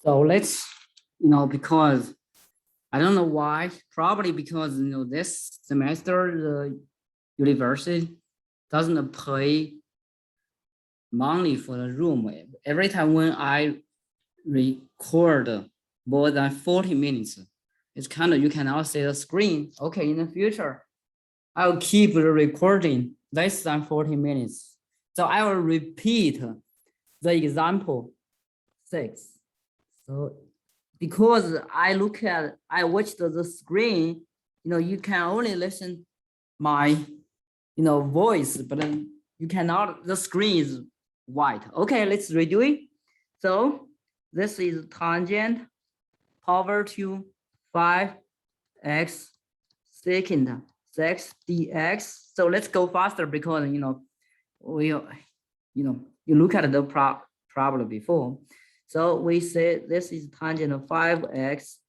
So let's, because I don't know why, probably because, this semester the university doesn't pay money for the room. Every time when I record more than 40 minutes, it's kind of, you cannot see the screen. Okay, in the future, I'll keep the recording less than 40 minutes. So I will repeat the example 6. So because I watched the screen, you can only listen my, voice, but then you cannot, the screen is white. Okay, let's redo it. So this is tangent power to 5x secant 6 dx. So let's go faster because, you look at the problem before. So we say this is tangent of 5x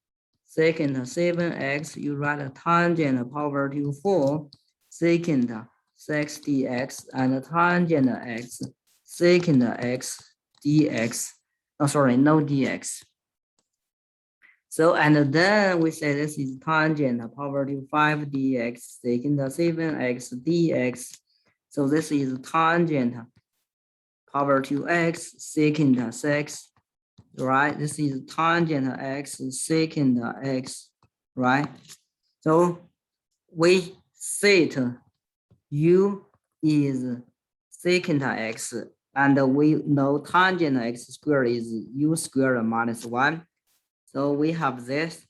secant 7x. You write a tangent power to 4 secant 6 dx and tangent x secant x dx. Oh, sorry, no dx. So, and then we say this is tangent power to 5 dx secant 7x dx. So this is tangent power to x secant 6, right? This is tangent x secant x, right? So we set u is secant x, and we know tangent x squared is u squared minus 1. So we have this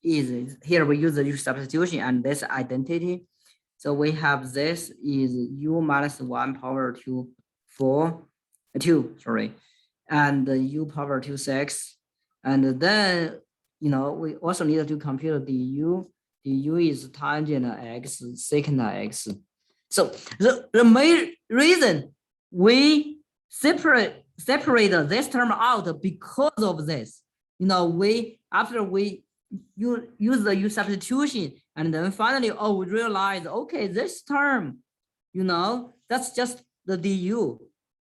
is, here we use the u substitution and this identity. So we have this is u minus 1 power to 2, sorry, and u power to 6. And then, we also need to compute du. Du is tangent x secant x. So the main reason we separate this term out because of this. After we use the u substitution, and then finally, we realize, okay, this term, that's just the du.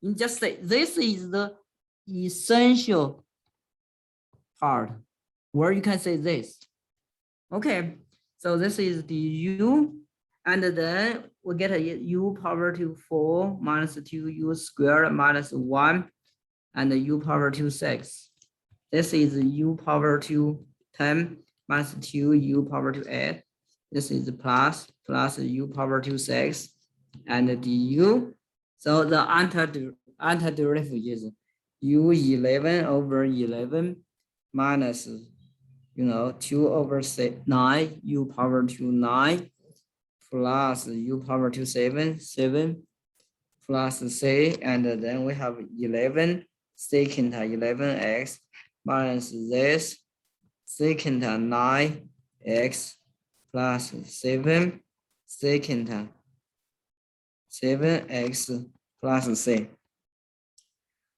You just say this is the essential part where you can say this. Okay, so this is the u, and then we get a u power to 4 minus 2u squared minus 1, and the u power to 6. This is u power to 10 minus 2u power to 8. This is plus u power to 6 and du. So the antiderivative is u11 over 11 minus 2 over 9 u power to 9 plus u power to 7 plus c, and then we have 11 secant 11x minus this secant 9x plus 7 secant 7x plus c.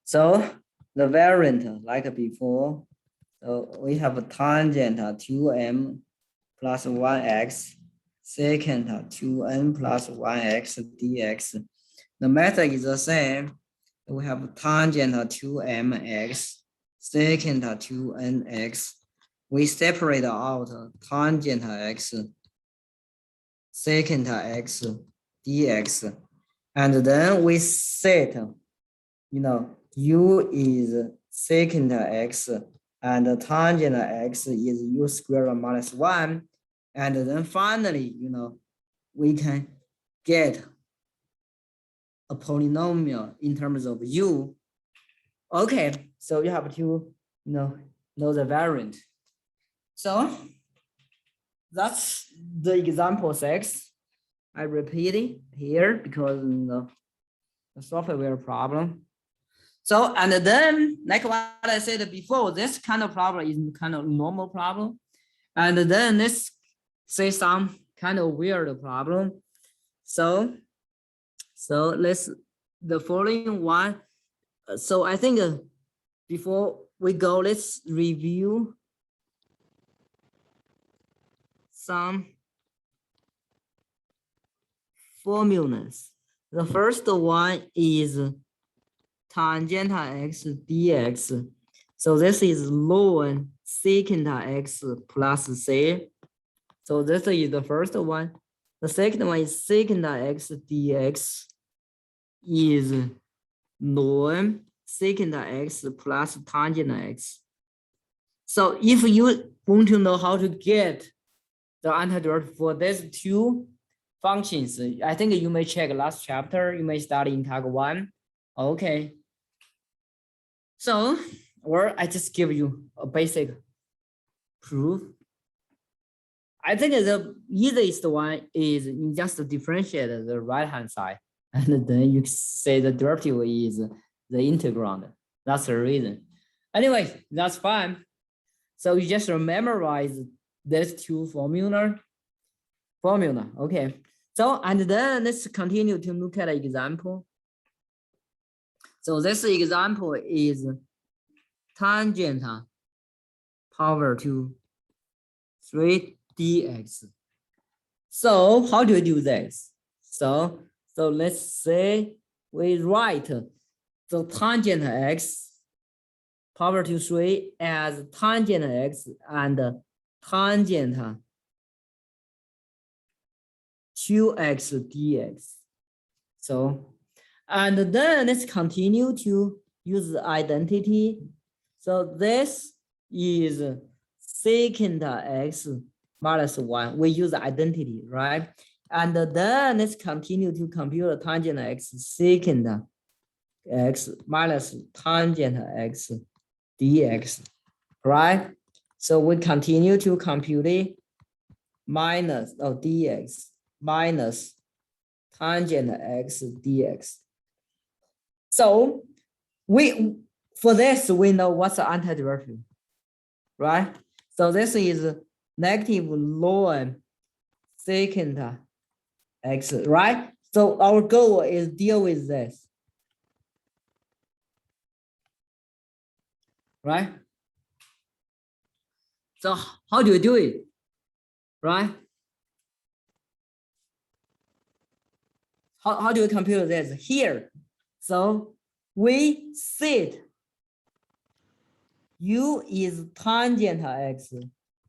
So the variant like before, so we have a tangent 2m plus 1x secant 2n plus 1x dx. The method is the same. We have tangent 2mx secant 2nx. We separate out tangent x secant x dx, and then we set, u is secant x and tangent x is u squared minus 1, and then finally, we can get a polynomial in terms of u. Okay, so you have to know the variant. So that's the example 6. I repeat it here because the software problem. So, and then like what I said before, this kind of problem is kind of normal problem. And then let's say some kind of weird problem. So let's, the following one. So I think before we go, let's review some formulas. The first one is tangent x dx. So this is ln secant x plus c. So this is the first one. The second one is secant x dx is ln secant x plus tangent x. So if you want to know how to get the antiderivative for these two functions, I think you may check last chapter, you may study in tag 1. Okay. So, or I just give you a basic proof. I think the easiest one is you just differentiate the right-hand side, and then you say the derivative is the integrand. That's the reason. Anyway, that's fine. So you just memorize these two formula. Okay. So, and then let's continue to look at an example. So this example is tangent power to 3 dx. So how do you do this? So let's say we write the tangent x power to 3 as tangent x and tangent 2x dx. So, and then let's continue to use the identity. So this is secant x minus 1. We use the identity, right? And then let's continue to compute tangent x secant x minus tangent x dx, right? So we continue to compute it minus dx minus tangent x dx. So for this, we know what's the antiderivative, right? So this is negative ln secant x, right? So our goal is deal with this, right? So how do you do it, right? How do you compute this here? So we said u is tangent x.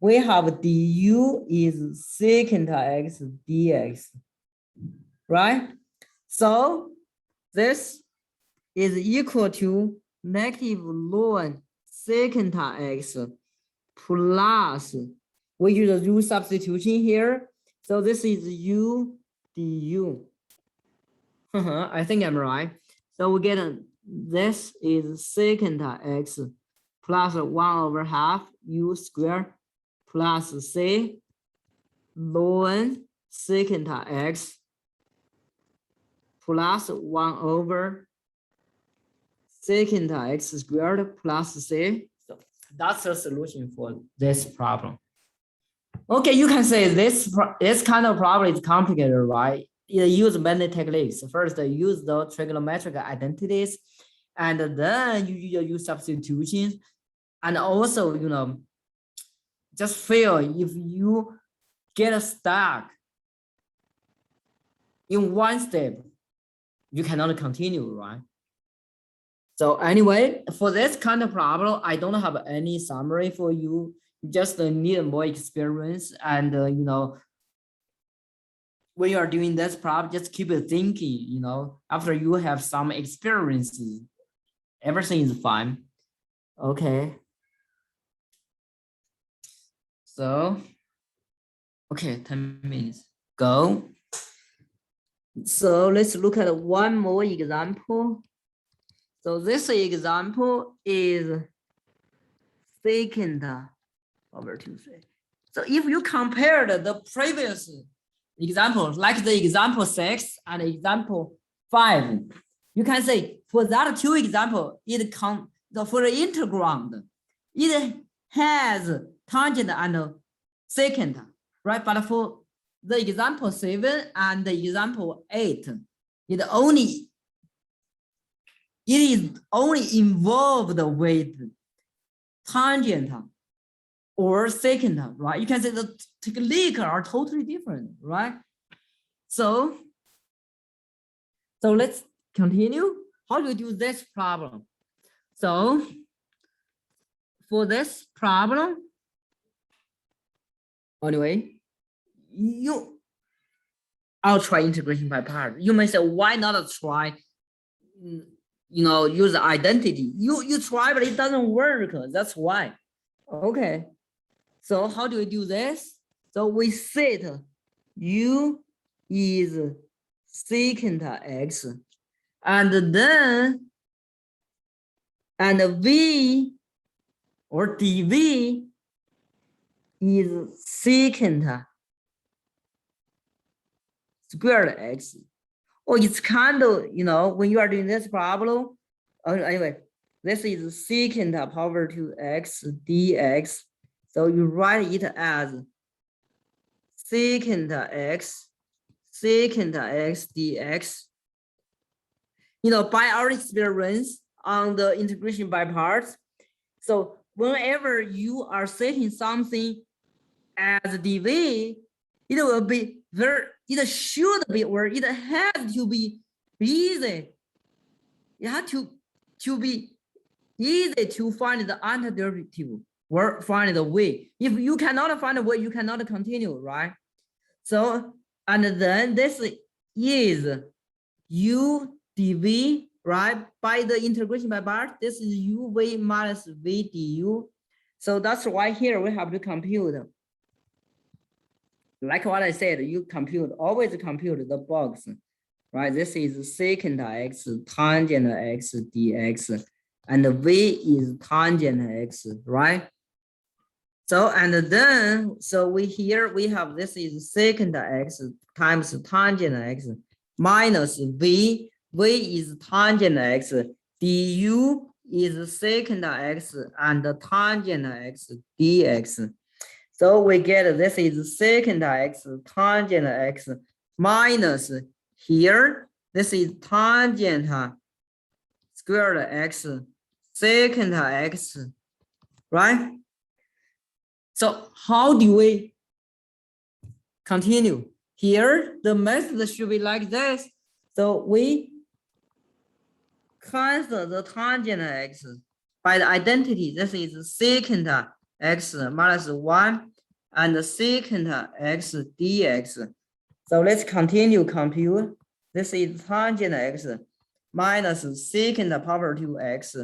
We have du is secant x dx, right? So this is equal to negative ln secant x plus, we use the u substitution here. So this is u du. I think I'm right. So we get this is secant x plus 1/2 u squared plus c ln secant x plus 1/secant x squared plus c. So that's the solution for this problem. Okay, you can say this kind of problem is complicated, right? You use many techniques. First, use the trigonometric identities, and then you use substitutions. And also, you know, just feel if you get stuck in one step, you cannot continue, right? So anyway, for this kind of problem, I don't have any summary for you. You just need more experience, and you know, when you are doing this problem, just keep it thinking, you know, after you have some experience, everything is fine. Okay. So, okay, 10 minutes, go. So let's look at one more example. So this example is secant over 2. So if you compared the previous examples, like the example 6 and example 5, you can say for that two example, for the integrand, it has tangent and secant, right? But for the example 7 and the example 8, it is only involved with tangent or secant, right? You can say the techniques are totally different, right? So let's continue. How do you do this problem? So for this problem, anyway, I'll try integration by part. You may say, why not try, use identity? You try, but it doesn't work. That's why. Okay. So how do we do this? So we set u is secant x, and then v or dv is secant squared x. Or it's kind of, when you are doing this problem, anyway, this is secant power to x dx. So you write it as secant x dx. By our experience on the integration by parts, so whenever you are setting something as dv, it will be it should be, or it has to be easy. You have to be easy to find the antiderivative or find the way. If you cannot find a way, you cannot continue, right? So, and then this is u dv, right? By the integration by part, this is uv minus v du. So that's why here we have to compute. Like what I said, you always compute the box, right? This is secant x tangent x dx, and v is tangent x, right? So, and then, we have this is secant x times tangent x minus v is tangent x, du is secant x and tangent x dx. So we get this is secant x tangent x minus here, this is tangent squared x secant x, right? So how do we continue? Here, the method should be like this. So we cancel the tangent x by the identity. This is secant x minus 1 and secant x dx. So let's continue compute. This is tangent x minus secant power to x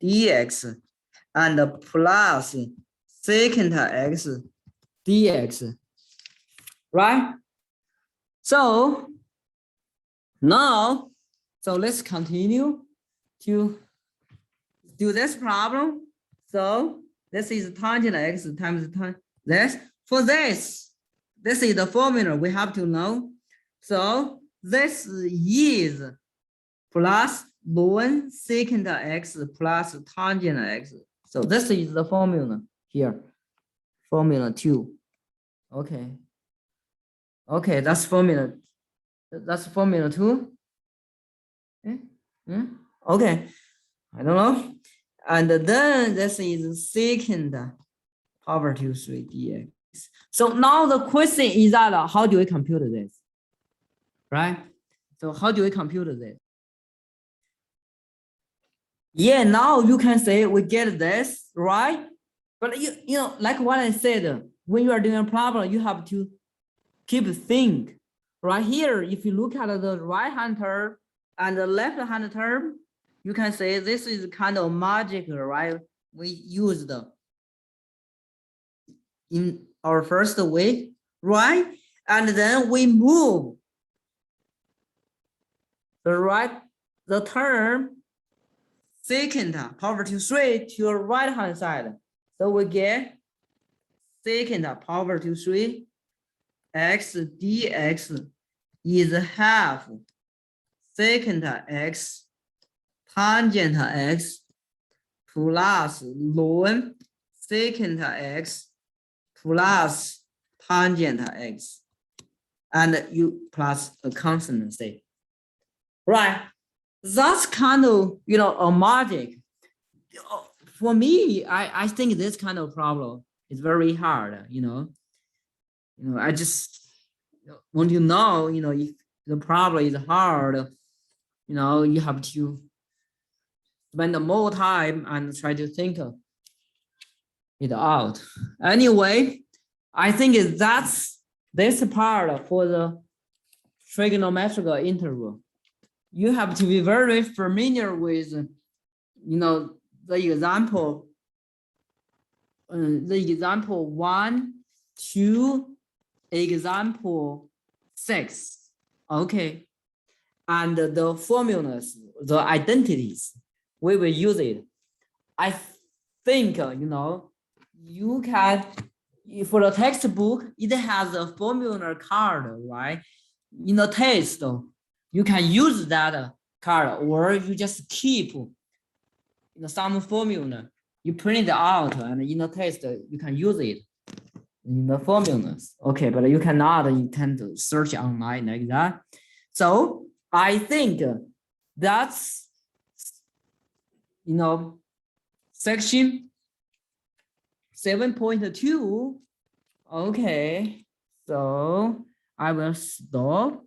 dx and plus secant x dx, right? So now, let's continue to do this problem. So this is tangent x times this. For this is the formula we have to know. So this is plus ln secant x plus tangent x. So this is the formula here. Formula 2. Okay. Okay, that's formula. That's formula 2. Okay. I don't know. And then this is secant power to 3 dx. So now the question is that how do we compute this? Right? So how do we compute this? Yeah, now you can say we get this, right? But you know, like what I said, when you are doing a problem, you have to keep think. Right here, if you look at the right-hand term and the left-hand term, you can say this is kind of magic, right? We used in our first way, right? And then we move the term secant power to 3 to the right-hand side. So we get secant power to 3 x dx is half secant x tangent x plus ln secant x plus tangent x, and you plus a constant c. Right? That's kind of, a magic. For me, I think this kind of problem is very hard, I just want to know, if the problem is hard, you have to spend more time and try to think it out. Anyway, I think that's this part for the trigonometric interval. You have to be very familiar with, the example 1, 2, example 6. Okay. And the formulas, the identities, we will use it. I think, you can, for the textbook, it has a formula card, right? In the test, you can use that card, or you just keep some formula. You print it out, and in the test, you can use it in the formulas. Okay, but you cannot, you can't search online like that. So I think that's, section 7.2. Okay, so I will stop.